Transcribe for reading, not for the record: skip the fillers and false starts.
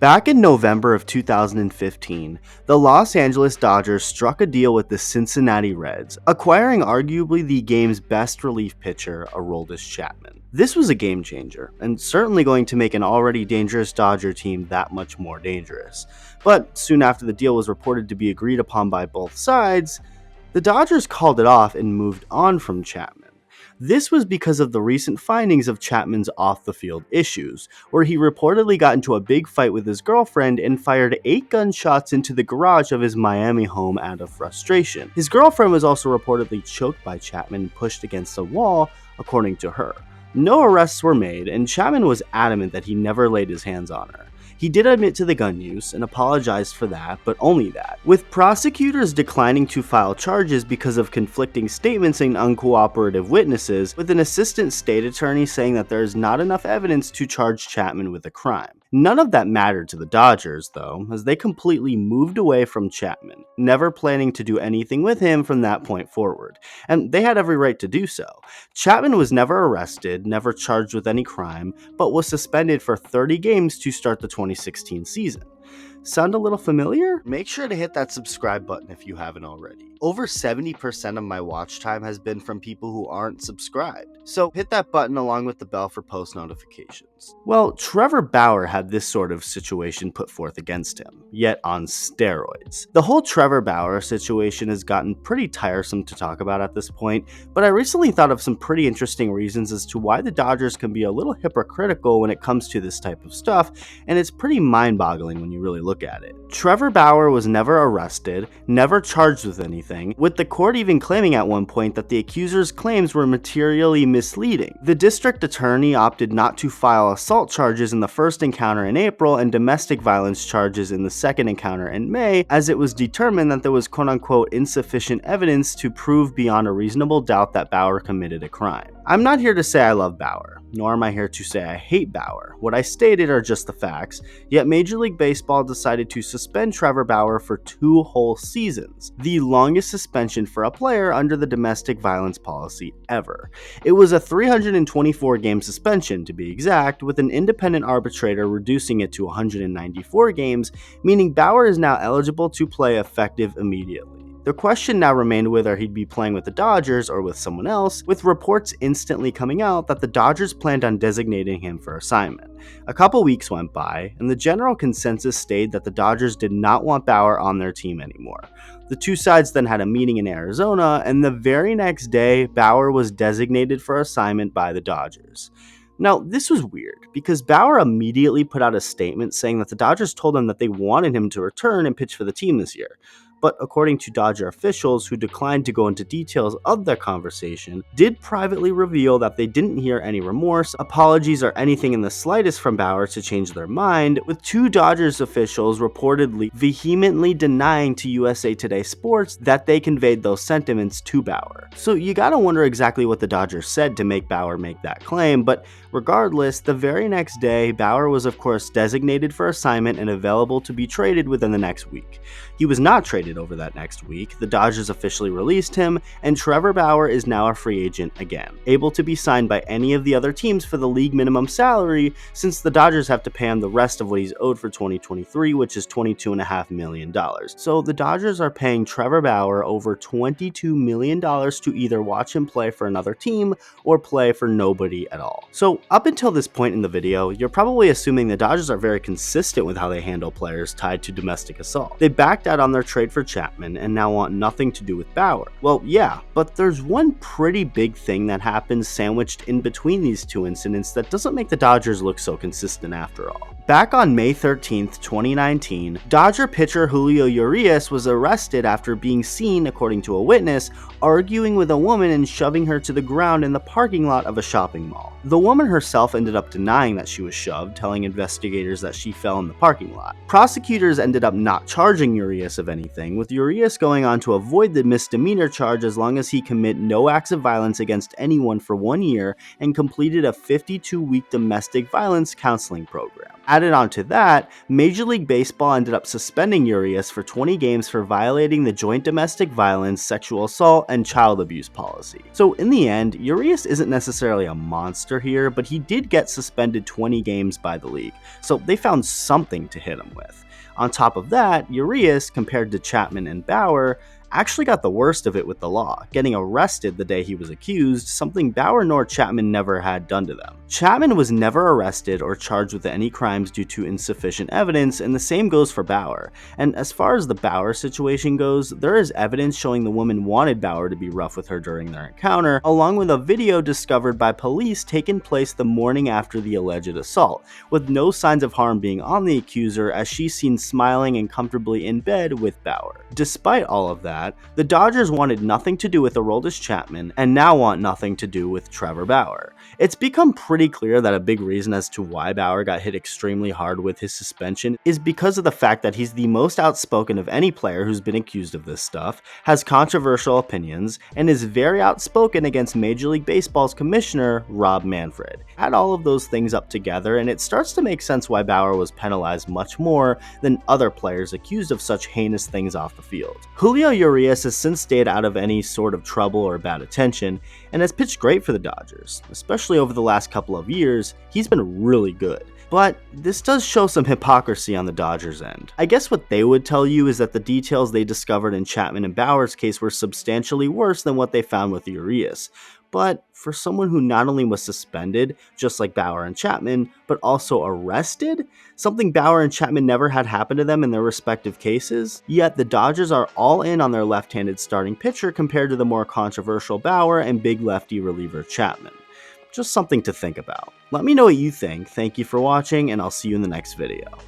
Back in November of 2015, the Los Angeles Dodgers struck a deal with the Cincinnati Reds, acquiring arguably the game's best relief pitcher, Aroldis Chapman. This was a game changer, and certainly going to make an already dangerous Dodger team that much more dangerous. But soon after the deal was reported to be agreed upon by both sides, the Dodgers called it off and moved on from Chapman. This was because of the recent findings of Chapman's off-the-field issues, where he reportedly got into a big fight with his girlfriend and fired 8 gunshots into the garage of his Miami home out of frustration. His girlfriend was also reportedly choked by Chapman and pushed against a wall, according to her. No arrests were made, and Chapman was adamant that he never laid his hands on her. He did admit to the gun use and apologized for that, but only that. With prosecutors declining to file charges because of conflicting statements and uncooperative witnesses, with an assistant state attorney saying that there is not enough evidence to charge Chapman with a crime. None of that mattered to the Dodgers, though, as they completely moved away from Chapman, never planning to do anything with him from that point forward. And they had every right to do so. Chapman was never arrested, never charged with any crime, but was suspended for 30 games to start the 2016 season. Sound a little familiar? Make sure to hit that subscribe button if you haven't already. Over 70% of my watch time has been from people who aren't subscribed, so hit that button along with the bell for post notifications. Well, Trevor Bauer had this sort of situation put forth against him, yet on steroids. The whole Trevor Bauer situation has gotten pretty tiresome to talk about at this point, but I recently thought of some pretty interesting reasons as to why the Dodgers can be a little hypocritical when it comes to this type of stuff, and it's pretty mind-boggling when you really look at it. Trevor Bauer was never arrested, never charged with anything, with the court even claiming at one point that the accuser's claims were materially misleading. The district attorney opted not to file assault charges in the first encounter in April and domestic violence charges in the second encounter in May, as it was determined that there was quote-unquote insufficient evidence to prove beyond a reasonable doubt that Bauer committed a crime. I'm not here to say I love Bauer, nor am I here to say I hate Bauer. What I stated are just the facts, yet Major League Baseball decided to suspend Trevor Bauer for 2 whole seasons, the longest suspension for a player under the domestic violence policy ever. It was a 324-game suspension, to be exact, with an independent arbitrator reducing it to 194 games, meaning Bauer is now eligible to play effective immediately. The question now remained whether he'd be playing with the Dodgers or with someone else, with reports instantly coming out that the Dodgers planned on designating him for assignment. A couple weeks went by, and the general consensus stayed that the Dodgers did not want Bauer on their team anymore. The two sides then had a meeting in Arizona, and the very next day, Bauer was designated for assignment by the Dodgers. Now, this was weird, because Bauer immediately put out a statement saying that the Dodgers told him that they wanted him to return and pitch for the team this year. But according to Dodger officials who declined to go into details of their conversation, did privately reveal that they didn't hear any remorse, apologies, or anything in the slightest from Bauer to change their mind, with 2 Dodgers officials reportedly vehemently denying to USA Today Sports that they conveyed those sentiments to Bauer. So you gotta wonder exactly what the Dodgers said to make Bauer make that claim, but regardless, the very next day, Bauer was of course designated for assignment and available to be traded within the next week. He was not traded over that next week. The Dodgers officially released him, and Trevor Bauer is now a free agent again, able to be signed by any of the other teams for the league minimum salary, since the Dodgers have to pay him the rest of what he's owed for 2023, which is $22.5 million. So the Dodgers are paying Trevor Bauer over $22 million to either watch him play for another team or play for nobody at all. So up until this point in the video, you're probably assuming the Dodgers are very consistent with how they handle players tied to domestic assault. They backed out on their trade for Chapman and now want nothing to do with Bauer. Well, yeah, but there's one pretty big thing that happens sandwiched in between these two incidents that doesn't make the Dodgers look so consistent after all. Back on May 13th, 2019, Dodger pitcher Julio Urias was arrested after being seen, according to a witness, arguing with a woman and shoving her to the ground in the parking lot of a shopping mall. The woman herself ended up denying that she was shoved, telling investigators that she fell in the parking lot. Prosecutors ended up not charging Urias of anything, with Urias going on to avoid the misdemeanor charge as long as he commit no acts of violence against anyone for 1 year and completed a 52-week domestic violence counseling program. Added on to that, Major League Baseball ended up suspending Urias for 20 games for violating the joint domestic violence, sexual assault, and child abuse policy. So in the end, Urias isn't necessarily a monster here, but he did get suspended 20 games by the league, so they found something to hit him with. On top of that, Urias, compared to Chapman and Bauer, actually got the worst of it with the law, getting arrested the day he was accused, something Bauer nor Chapman never had done to them. Chapman was never arrested or charged with any crimes due to insufficient evidence, and the same goes for Bauer. And as far as the Bauer situation goes, there is evidence showing the woman wanted Bauer to be rough with her during their encounter, along with a video discovered by police taking place the morning after the alleged assault, with no signs of harm being on the accuser as she's seen smiling and comfortably in bed with Bauer. Despite all of that, the Dodgers wanted nothing to do with Aroldis Chapman and now want nothing to do with Trevor Bauer. It's become pretty clear that a big reason as to why Bauer got hit extremely hard with his suspension is because of the fact that he's the most outspoken of any player who's been accused of this stuff, has controversial opinions, and is very outspoken against Major League Baseball's commissioner, Rob Manfred. Add all of those things up together and it starts to make sense why Bauer was penalized much more than other players accused of such heinous things off the field. Julio Urias has since stayed out of any sort of trouble or bad attention and has pitched great for the Dodgers. Especially over the last couple of years, he's been really good. But this does show some hypocrisy on the Dodgers' end. I guess what they would tell you is that the details they discovered in Chapman and Bauer's case were substantially worse than what they found with Urias. But for someone who not only was suspended, just like Bauer and Chapman, but also arrested, something Bauer and Chapman never had happen to them in their respective cases, yet the Dodgers are all in on their left-handed starting pitcher compared to the more controversial Bauer and big lefty reliever Chapman. Just something to think about. Let me know what you think. Thank you for watching, and I'll see you in the next video.